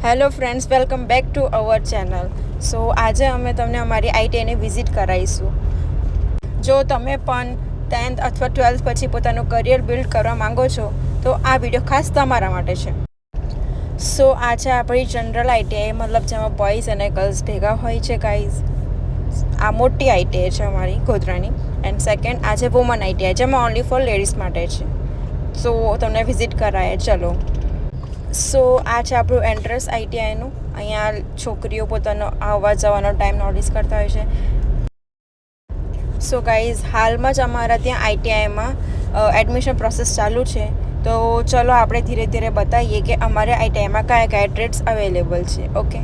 Hello friends, welcome back to our channel. So આજે અમે તમને અમારી આઈટીઆઈની વિઝિટ કરાવીશું. જો તમે પણ 10th અથવા 12th પછી પોતાનું કરિયર બિલ્ડ કરવા માંગો છો તો આ વિડીયો ખાસ તમારા માટે છે. સો આજે આપણી જનરલ આઈટીઆઈ, મતલબ જેમાં બોયઝ અને ગર્લ્સ ભેગા હોય છે ગાઈઝ. આ મોટી આઈટીઆઈ છે અમારી ગોધરાની. એન્ડ સેકન્ડ આજે વુમન આઈટીઆઈ, જેમાં ઓનલી ફોર લેડીઝ માટે છે. સો તમને વિઝિટ કરાય, ચલો. સો આ છે આપણું એન્ટ્રન્સ આઈટીઆઈનું. અહીંયા છોકરીઓ પોતાનો આવવા જવાનો ટાઈમ નોટિસ કરતા હોય છે. સો ગાઈઝ, હાલમાં જ અમારા ત્યાં આઈટીઆઈમાં એડમિશન પ્રોસેસ ચાલુ છે. તો ચલો આપણે ધીરે ધીરે બતાવીએ કે અમારે આઈટીઆઈમાં કયા કયા ટ્રેડ્સ અવેલેબલ છે. ઓકે,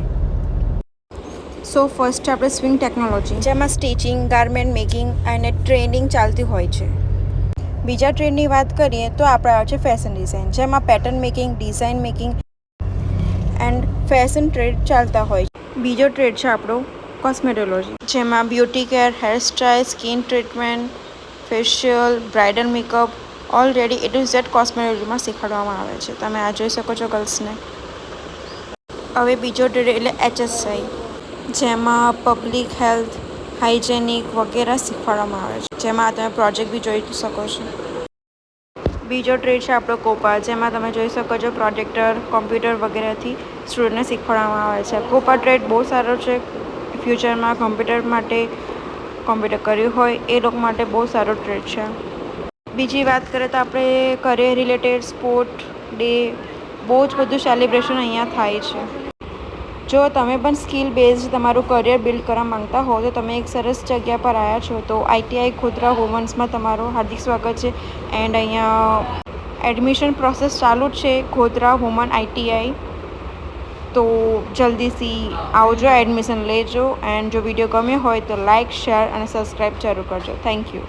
સો ફર્સ્ટ આપણે સ્વિંગ ટેકનોલોજી, જેમાં સ્ટિચિંગ, ગાર્મેન્ટ મેકિંગ અને ટ્રેનિંગ ચાલતી હોય છે. બીજા ટ્રેડની વાત કરીએ તો આપણે આવે છે ફેશન ડિઝાઇન, જેમાં pattern making, design making and fashion trade ચાલતા હોય છે. બીજો ટ્રેડ છે આપણો કોસ્મેટોલોજી, જેમાં beauty care, hairstyle, skin treatment, facial, bridal makeup already A to Z કોસ્મેટોલોજીમાં શીખવાડવામાં આવે છે. તમે આ જોઈ શકો છો ગર્લ્સને. હવે બીજો ટ્રેડ એટલે HSI, જેમાં પબ્લિક હેલ્થ, હાઇજેનિક વગેરે શીખવાડવામાં આવે છે. જેમાં તમે પ્રોજેક્ટ બી જોઈ શકો છો. બીજો ટ્રેડ છે આપણો કોપા, જેમાં તમે જોઈ શકો છો પ્રોજેક્ટર, કોમ્પ્યુટર વગેરેથી સ્ટુડન્ટને શીખવાડવામાં આવે છે. કોપા ટ્રેડ બહુ સારો છે. ફ્યુચરમાં કોમ્પ્યુટર માટે, કોમ્પ્યુટર કર્યું હોય એ લોકો માટે બહુ સારો ટ્રેડ છે. બીજી વાત કરીએ તો આપણે કરિયર રિલેટેડ સ્પોર્ટ ડે, બહુ જ બધું સેલિબ્રેશન અહીંયા થાય છે. જો તમે પણ સ્કિલ બેઝડ તમારું કરિયર બિલ્ડ કરવા માંગતા હો તો તમે એક સરસ જગ્યા પર આવ્યા છો. તો આઈટીઆઈ ગોધરા વુમન્સમાં તમારું હાર્દિક સ્વાગત છે. એન્ડ અહીંયા એડમિશન પ્રોસેસ ચાલુ જ છે ગોધરા વુમન આઈટીઆઈ. તો જલ્દીથી આવજો, એડમિશન લેજો. એન્ડ જો વિડીયો ગમ્યો હોય તો લાઇક, શેર અને સબસ્ક્રાઈબ જરૂર કરજો. Thank you.